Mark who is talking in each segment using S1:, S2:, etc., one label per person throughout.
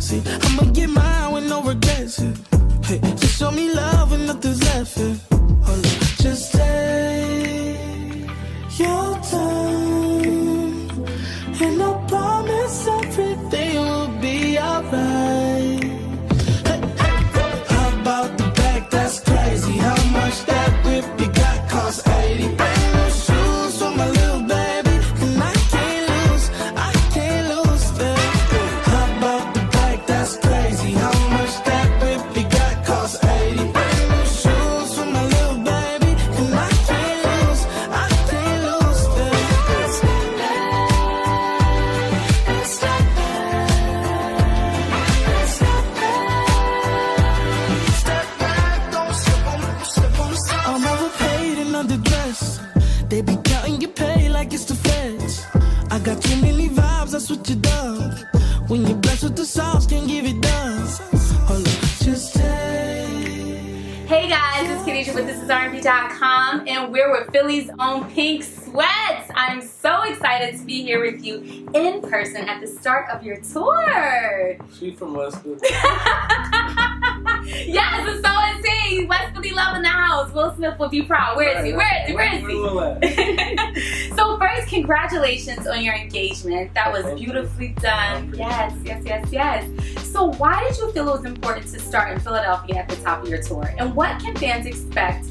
S1: See, I'ma get mine with no regrets. Hey, just show me love and nothing's left. Hold up, just take your time, and I promise everything will be alright. Hey, hey, how about the back? That's crazy. How much that whip you got cost 80. Brand new shoes for my little baby, and I can't lose them. How about the back? That's crazy. How much that whip you got cost 80. Brand new shoes for my little baby, and I can't lose them. I'm overpaid and underdressed. They be counting your pay like it's the feds. I got too many vibes, I switch it up. When you're blessed with the sauce, can't give it done. Hold up, just take.
S2: Hey guys, it's Khadijah with ThisIsRnB.com, and we're with Philly's own Pink Sweats. I'm so excited to be here with you in person at the start of your tour.
S3: She from Westwood.
S2: Yes, it's so insane. West Philly love in the house. Will Smith will be proud. Where is he? Where is he? So first, congratulations on your engagement. That was beautifully done. Yes. So why did you feel it was important to start in Philadelphia at the top of your tour? And what can fans expect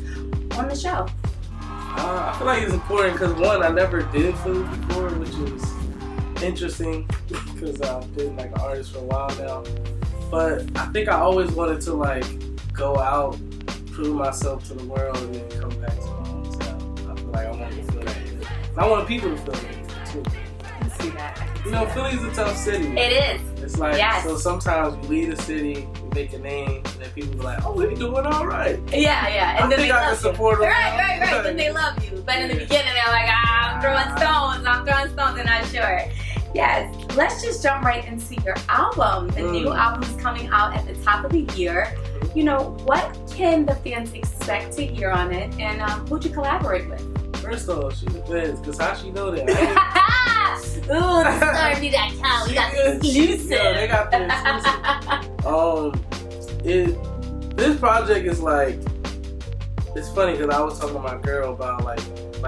S2: on the show?
S3: I feel like it's important because one, I never did Philly before, which is interesting because I've been like an artist for a while now. But I think I always wanted to like go out, prove myself to the world, and then come back to my hometown. I feel like I wanted to feel that. And I want people to feel that too.
S2: I can see that.
S3: You know, Philly's a tough city.
S2: It is.
S3: It's like,
S2: yes.
S3: So sometimes you leave a city, you make a name, and then people be like, oh, they doing all right.
S2: Yeah. And
S3: I
S2: then
S3: think
S2: they
S3: I can
S2: love
S3: support
S2: you.
S3: them.
S2: Right. Then they love you. But in the beginning, they're like, I'm throwing stones, they're not sure. Yes, let's just jump right into your album. The new album is coming out at the top of the year. You know, what can the fans expect to hear on it, and who'd you collaborate with?
S3: First of all, she's the best, because how she know that?
S2: Ooh, ThisIsRnB.com, we got the exclusive.
S3: Yeah, they got the exclusive. This project is like, it's funny because I was talking to my girl about like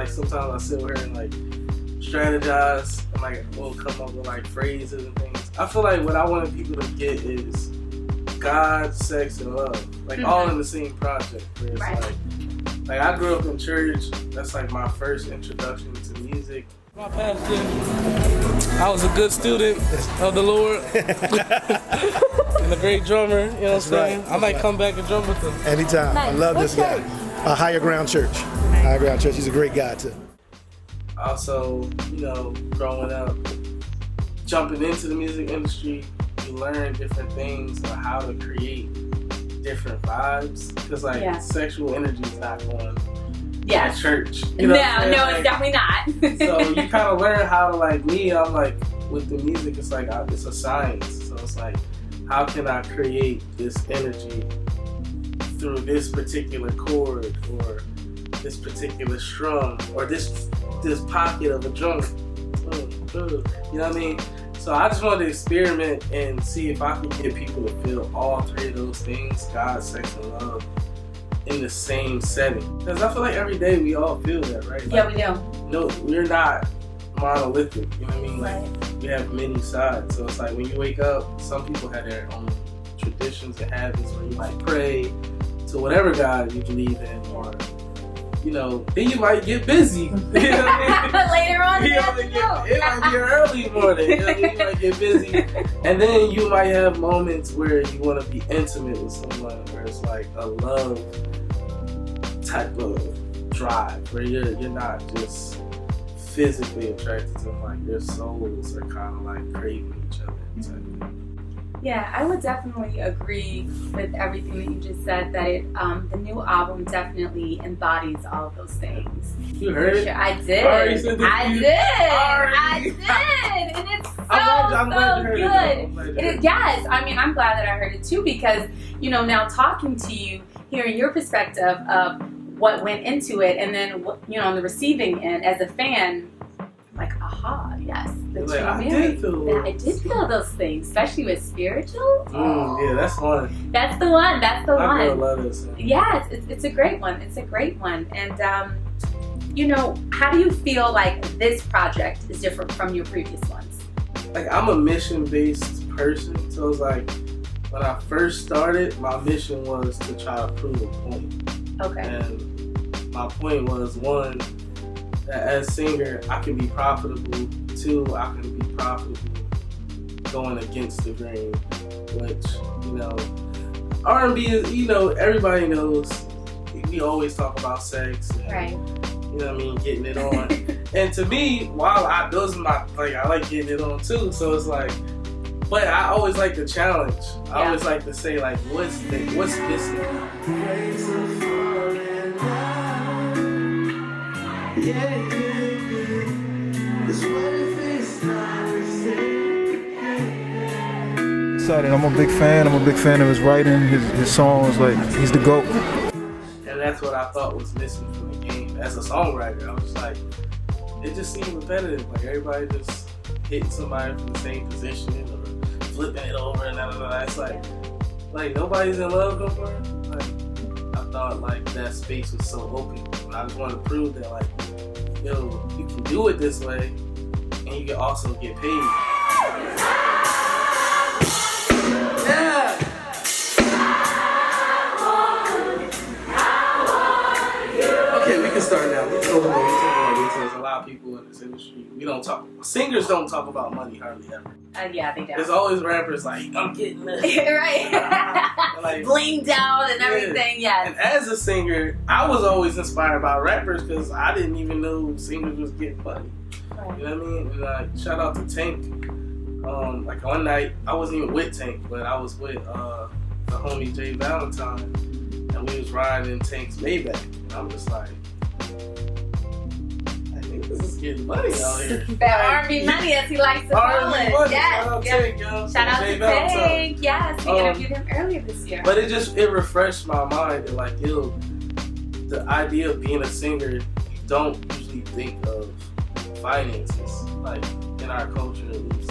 S3: sometimes I sit with her and like strategize and like we'll come up with like phrases and things. I feel like what I wanted people to get is God, sex, and love, like all in the same project. Where it's like I grew up in church. That's like my first introduction to music. My pastor, I was a good student of the Lord and a great drummer. You know what I'm saying? I might come back and drum with him
S4: anytime. Nice. I love this guy. Higher Ground Church. Higher Ground Church. He's a great guy too.
S3: Also, you know, growing up, jumping into the music industry, you learn different things on how to create different vibes. Because like sexual energy is not going at church. You know
S2: no, it's definitely not.
S3: So you kind of learn how to like me. I'm like with the music, it's like it's a science. So it's like, how can I create this energy through this particular chord or this particular strum or this pocket of a drum? You know what I mean? So I just wanted to experiment and see if I could get people to feel all three of those things, God, sex, and love, in the same setting. Because I feel like every day we all feel that, right?
S2: Yeah,
S3: like,
S2: we do.
S3: No, we're not monolithic, you know what I mean? Like, we have many sides. So it's like when you wake up, some people have their own traditions and habits where you might pray to whatever God you believe in, or you know, then you might get busy. You know what I mean?
S2: Later on,
S3: it might be an early morning. You know what I mean? You might get busy, and then you might have moments where you want to be intimate with someone, where it's like a love type of drive, where you're not just physically attracted to them, like your souls are kind of like craving each other type of thing.
S2: Yeah, I would definitely agree with everything that you just said, that the new album definitely embodies all of those things.
S3: You heard it?
S2: I did. I did. And it's so good. It is, yes, I mean, I'm glad that I heard it too, because, you know, now talking to you, hearing your perspective of what went into it, and then, you know, on the receiving end as a fan, like, aha, yes. That
S3: Like,
S2: you're
S3: I
S2: married.
S3: did feel
S2: That I did feel those things, especially with spiritual.
S3: Yeah, that's one.
S2: That's the one. That's the
S3: My girl
S2: one.
S3: love this.
S2: Yes, it's a great one. It's a great one. And you know, how do you feel like this project is different from your previous ones?
S3: Like, I'm a mission-based person, so it's like when I first started, my mission was to try to prove a point.
S2: Okay.
S3: And my point was, one, that as a singer, I can be profitable. Two, I can be profitable going against the grain, which, you know, R&B is, you know, everybody knows, we always talk about sex. And,
S2: Right.
S3: you know what I mean, getting it on. And to me, while those are my, like, I like getting it on too, so it's like, but I always like the challenge. I always like to say, like, what's missing?
S5: Excited. I'm a big fan. I'm a big fan of his writing, his songs. Like, he's the GOAT.
S3: And that's what I thought was missing from the game. As a songwriter, I was like, it just seemed repetitive. Like, everybody just hitting somebody from the same position or flipping it over and da. It's like nobody's in love no more. Like, I thought like that space was so open. And I just wanted to prove that, like, yo, you can do it this way and you can also get paid. Yeah. Okay, we can start now. We talk about details. A lot of people in this industry, singers don't talk about money hardly ever.
S2: Yeah, they don't.
S3: There's always rappers like, I'm getting this.
S2: Right.
S3: Like,
S2: blinged out and everything, yes.
S3: And as a singer, I was always inspired by rappers because I didn't even know singers was getting money.
S2: Right.
S3: You know what I mean? And like, shout out to Tank. Like one night, I wasn't even with Tank, but I was with the homie Jay Valentine, and we was riding in Tank's Maybach. And I'm just like, I think this is getting money out here.
S2: That R&B money, as he likes to call it.
S3: Money.
S2: Yes.
S3: Shout out
S2: Yes.
S3: Tank, yo.
S2: Shout out
S3: Jay
S2: to
S3: Valentine.
S2: Tank. Yes, we interviewed him earlier this year.
S3: But it refreshed my mind that, like, yo, the idea of being a singer, you don't usually think of finances, like, in our culture at least.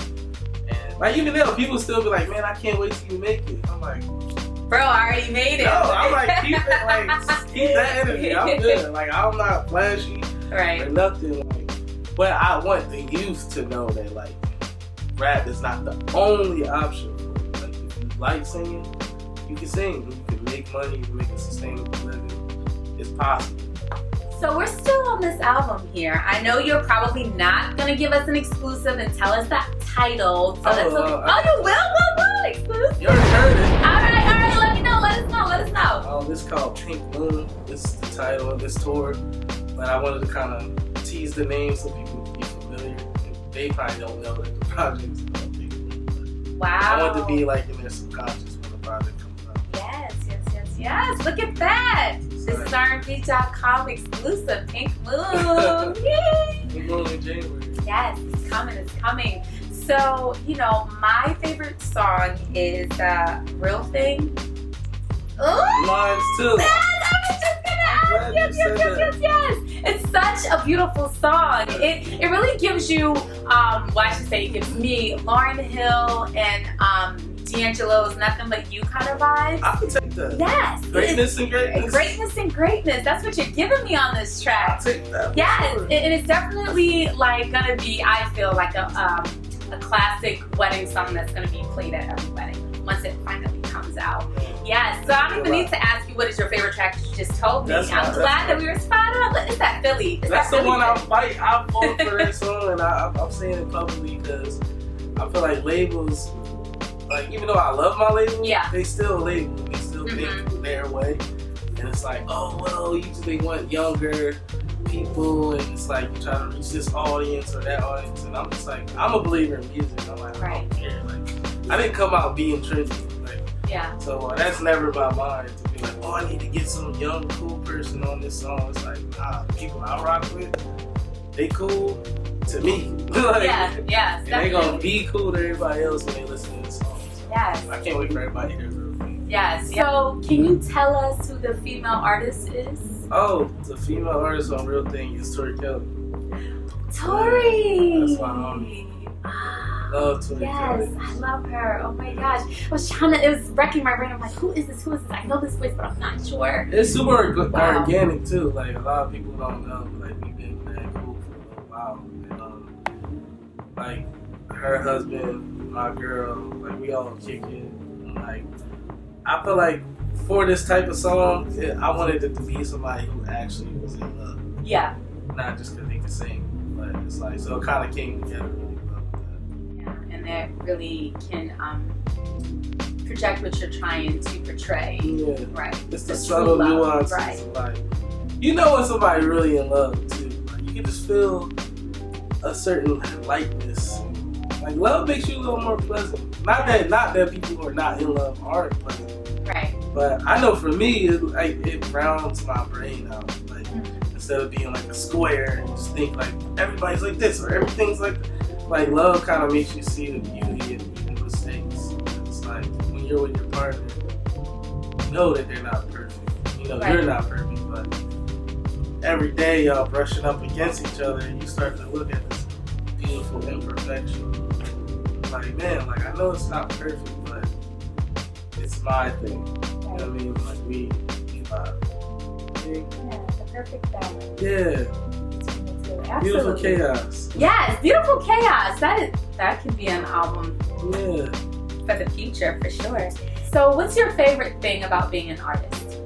S3: And like, even though people still be like, man, I can't wait till you make it. I'm like,
S2: bro, I already made it.
S3: no, I'm like, keep it, like, keep that energy. I'm good. Like, I'm not flashy
S2: Right.
S3: or nothing. Like, but I want the youth to know that, like, rap is not the only option. Like, if you like singing, you can sing. You can make money. You can make a sustainable living. It's possible.
S2: So we're still on this album here. I know you're probably not gonna give us an exclusive and tell us that title. So that's you will, exclusive.
S3: You already heard it.
S2: All right, let me know, let us know.
S3: This is called Pink Moon. This is the title of this tour. But I wanted to kind of tease the name so people can get familiar. They probably don't know that the project is called Pink Moon.
S2: Wow.
S3: I want to be like in their subconscious when the project comes out.
S2: Yes. Look at that. ThisIsRnB.com exclusive Pink Moon. Yay.
S3: Pink Moon in January.
S2: Yes, it's coming. So, you know, my favorite song is Real Thing. Ooh,
S3: Mine's too.
S2: man, I was just gonna ask. Yes. It's such a beautiful song. It really gives you, it gives me Lauryn Hill and D'Angelo's Nothing But You kind of vibes.
S3: I can take that.
S2: Yes.
S3: Greatness and greatness.
S2: Greatness and greatness. That's what you're giving me on this track.
S3: I'll take that.
S2: Yes,
S3: Sure.
S2: and it's definitely like gonna be, I feel like a classic wedding song that's gonna be played at every wedding once it finally comes out. Yes, so I don't even need to ask you what is your favorite track, because you just told me. I'm glad that we were spot on. Is that Philly?
S3: That's the one I'll fight. I'll vote for that song, and I'm saying it publicly because I feel like labels, like, even though I love my label, they still label. They still think their way. And it's like, oh, well, usually they want younger people, and it's like you try to reach this audience or that audience. And I'm just like, I'm a believer in music. I'm like, I don't care. Like, I didn't come out being trendy. Like, so that's never my mind to be like, oh, I need to get some young, cool person on this song. It's like, nah, the people I rock with, they cool to me. Like,
S2: yes,
S3: and they gonna be cool to everybody else when they listen to this song. So
S2: yes.
S3: I can't wait for everybody to hear Real Thing.
S2: Yes. So can you tell us who the female artist is?
S3: Oh, the female artist on Real Thing is Tori Kelly.
S2: Tori.
S3: That's my homie. Love Tori.
S2: Yes, I love her. Oh my gosh. I was it was wrecking my brain. I'm like, who is this? Who is this? I know this voice, but I'm not sure.
S3: It's super organic too. Like a lot of people don't know. Like we've been that cool for a little while. And like her husband, my girl, like we all kick it. And, like I feel like for this type of song, I wanted it to be somebody who actually was in love.
S2: Yeah.
S3: Not just because they could sing, but it's like so it kind of came together really well with that.
S2: Yeah, and that really can project what you're trying to portray.
S3: Yeah.
S2: Right.
S3: It's the subtle nuances.
S2: Right.
S3: Like, you know when somebody really in love too. Like you can just feel a certain lightness. Like love makes you a little more pleasant. Not that people who are not in love aren't pleasant.
S2: Right.
S3: But I know for me, it rounds my brain out. Like instead of being like a square and you just think like everybody's like this or everything's like love kind of makes you see the beauty in even mistakes. It's like when you're with your partner, you know that they're not perfect. You know you're not perfect, but every day y'all brushing up against each other and you start to look at this beautiful imperfection. Like man, like I know it's not perfect, but it's my thing. You know what I mean? Like we vibe.
S2: Yeah, the perfect balance.
S3: Yeah.
S2: Absolutely.
S3: Beautiful chaos.
S2: Yes, beautiful chaos. That could be an album.
S3: Yeah.
S2: For the future, for sure. So, what's your favorite thing about being an artist?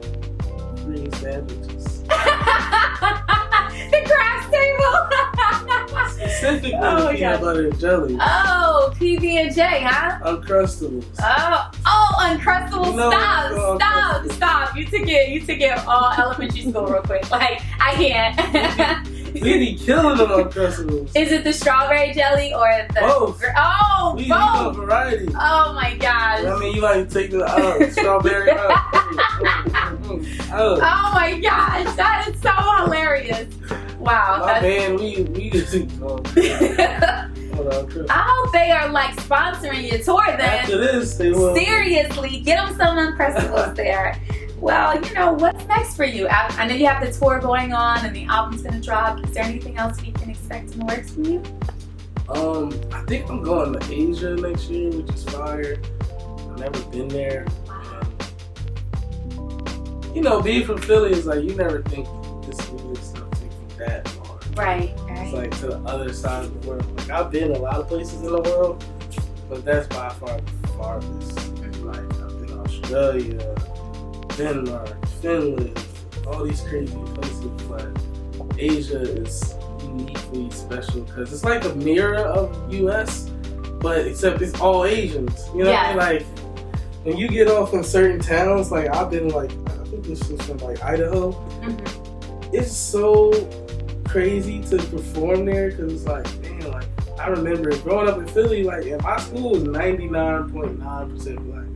S3: Free sandwiches.
S2: The craft table.
S3: Specifically
S2: Oh,
S3: the peanut butter and jelly.
S2: Oh, PB&J, huh?
S3: Uncrustables.
S2: Oh, Uncrustables.
S3: You know
S2: Stop. You took it all elementary school real quick. Like, I can't.
S3: We be killing them Uncrustables.
S2: Is it the strawberry jelly or the...
S3: Both.
S2: Oh,
S3: We
S2: both.
S3: do a variety.
S2: Oh my gosh.
S3: I mean, you like to take the strawberry
S2: Oh my gosh, that is so hilarious. Wow.
S3: My band, we just go.
S2: I hope they are like sponsoring your tour then.
S3: After this, they will.
S2: Seriously, get them some Uncrustables there. Well, you know, what's next for you? I know you have the tour going on and the album's going to drop. Is there anything else we can expect in the works from you?
S3: I think I'm going to Asia next year, which is fire. I've never been there. You know, being from Philly is like, you never think this music stuff takes you that far.
S2: Right.
S3: It's like to the other side of the world. Like, I've been a lot of places in the world, but that's by far the farthest. Like, I've been to Australia, Denmark, Finland, all these crazy places, but Asia is uniquely special because it's like a mirror of US, but except it's all Asians. You know what I mean? Like when you get off in certain towns, like I've been like, I think this was from like Idaho. It's so crazy to perform there because it's like, man, like I remember growing up in Philly, like in my school was 99.9% black.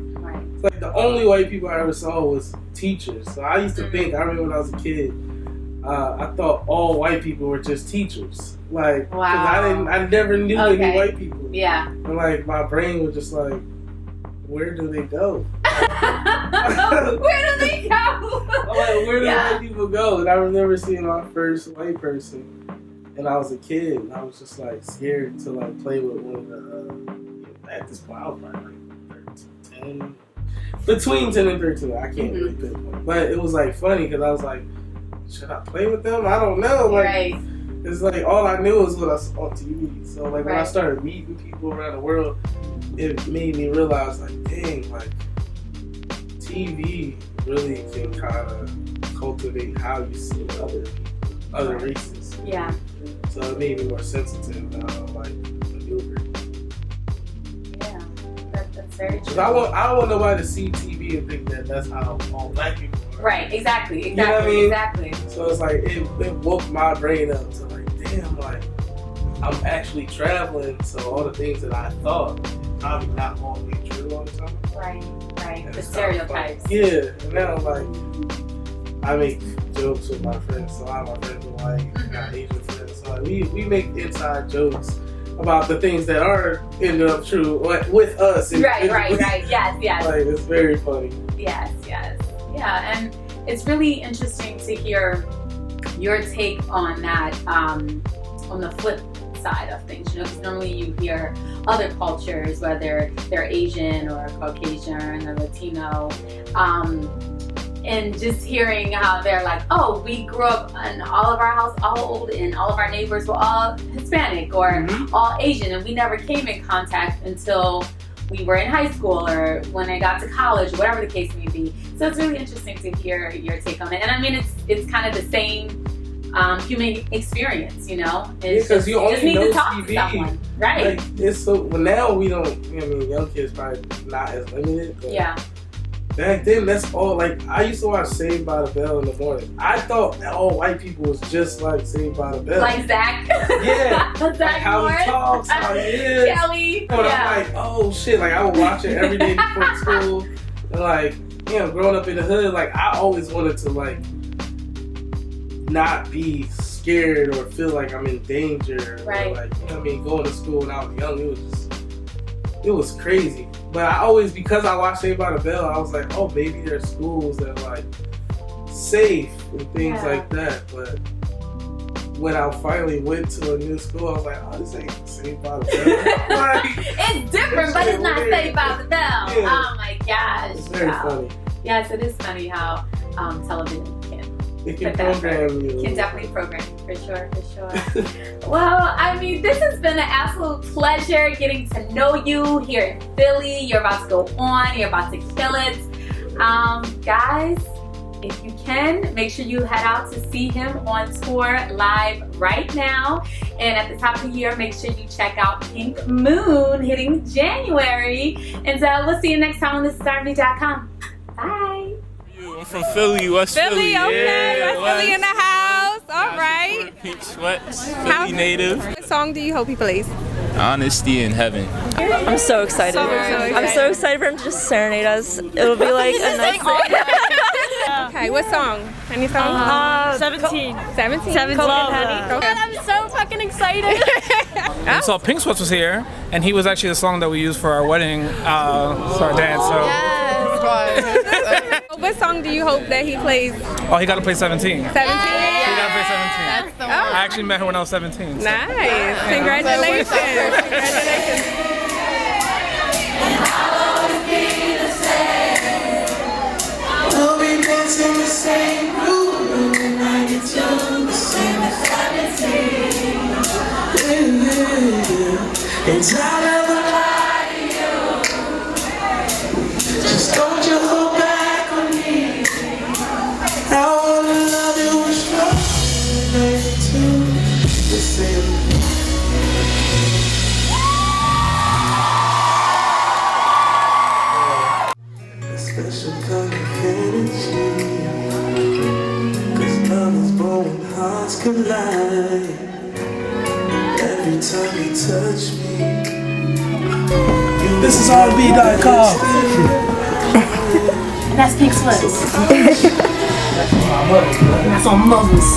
S3: It's like the only white people I ever saw was teachers. So I used to think, I remember when I was a kid, I thought all white people were just teachers. Like, cause I never knew any white people. Yeah. And like my brain was just like, where do they go?
S2: Where do they go?
S3: I'm like, where do white people go? And I remember seeing my first white person, and I was a kid, and I was just like scared to like play with one of the. At this point, I was probably like 10. Between 10 and 13, I can't really pinpoint. But it was like funny because I was like, should I play with them? I don't know. Like, it's like all I knew was what I saw on TV. So like when I started meeting people around the world, it made me realize like, dang, like TV really can kind of cultivate how you see other people, other races. Yeah. So it made me more sensitive about like maneuvering.
S2: That's very true.
S3: I don't want nobody to see TV and think that that's how all black people are.
S2: Right, exactly.
S3: You know what I mean?
S2: Exactly.
S3: So it's like, it woke my brain up to like, damn, like, I'm actually traveling, so all the things that I thought probably not all be true all the time.
S2: Right. And the stereotypes.
S3: Yeah, and now like, I make jokes with my friends, so I have my friends are white, got Asian friends, so like, we make inside jokes about the things that are ended up true with us.
S2: Right. Yes.
S3: Like, it's very funny.
S2: Yes. Yeah, and it's really interesting to hear your take on that on the flip side of things, you know, because normally you hear other cultures, whether they're Asian or Caucasian or Latino, and just hearing how they're like, oh, we grew up in all of our household and all of our neighbors were all Hispanic or all Asian, and we never came in contact until we were in high school or when I got to college, whatever the case may be. So it's really interesting to hear your take on it. And I mean, it's kind of the same human experience, you know? It's
S3: because you only
S2: just need
S3: know
S2: to talk
S3: TV.
S2: to someone, right?
S3: Like, it's so, well, now we don't, I mean, young kids probably not as limited. But
S2: Yeah.
S3: back then, that's all, like, I used to watch Saved by the Bell in the morning. I thought all white people was just like Saved by the Bell.
S2: Like Zach.
S3: Yeah.
S2: Zach
S3: Like how
S2: Morris.
S3: he talks, how he is.
S2: Kelly.
S3: But
S2: Yeah.
S3: I'm like, oh shit, like I would watch it every day before school. And like, you know, growing up in the hood, like I always wanted to like not be scared or feel like I'm in danger.
S2: Right.
S3: Or like, you know what I mean, going to school when I was young, it was crazy. But I always, because I watched Saved by the Bell, I was like, oh, maybe there's schools that are like safe and things like that. But when I finally went to a new school, I was like, oh, this ain't Saved by the Bell. Like,
S2: it's different, but it's not Saved by the Bell.
S3: Yeah.
S2: Oh my gosh.
S3: It's very funny.
S2: Yes, it is funny how television
S3: It can
S2: put that
S3: program you.
S2: can definitely program for sure. Well, I mean, this has been an absolute pleasure getting to know you here in Philly. You're about to go on. You're about to kill it. Guys, if you can, make sure you head out to see him on tour live right now. And at the top of the year, make sure you check out Pink Moon hitting January. And we'll see you next time on ThisIsRnB.com. Bye.
S6: I'm from Philly, West Philly.
S7: Okay,
S6: Yeah,
S7: West Philly in the house. All right.
S6: Pink sweats, Philly native.
S7: What song do you hope he plays?
S6: Honesty in heaven.
S8: I'm so excited. I'm so excited for him to just serenade us. It'll be like a nice thing.
S7: Okay, what song? Any song?
S8: 17.
S7: 17?
S8: 17.
S7: Okay.
S8: I'm so fucking excited.
S9: And so Pink Sweats was here, and he was actually the song that we used for our wedding, for our dance. So,
S7: What song do you hope that he plays?
S9: oh, he got to play 17.
S7: 17?
S9: He got to play 17.
S7: That's the one.
S9: I actually met her when I was 17. So.
S7: Nice. Congratulations. Congratulations.
S1: We'll be dancing the same groove when I get to the same eternity. And I'll never lie to you. Just don't you hold back on me. I wanna love you with strong when I get to the same. Special kind of energy, 'cause love is born when hearts collide. Every time you touch me, ThisIsRnB.com.
S8: That's Pink Sweats. That's on Moses.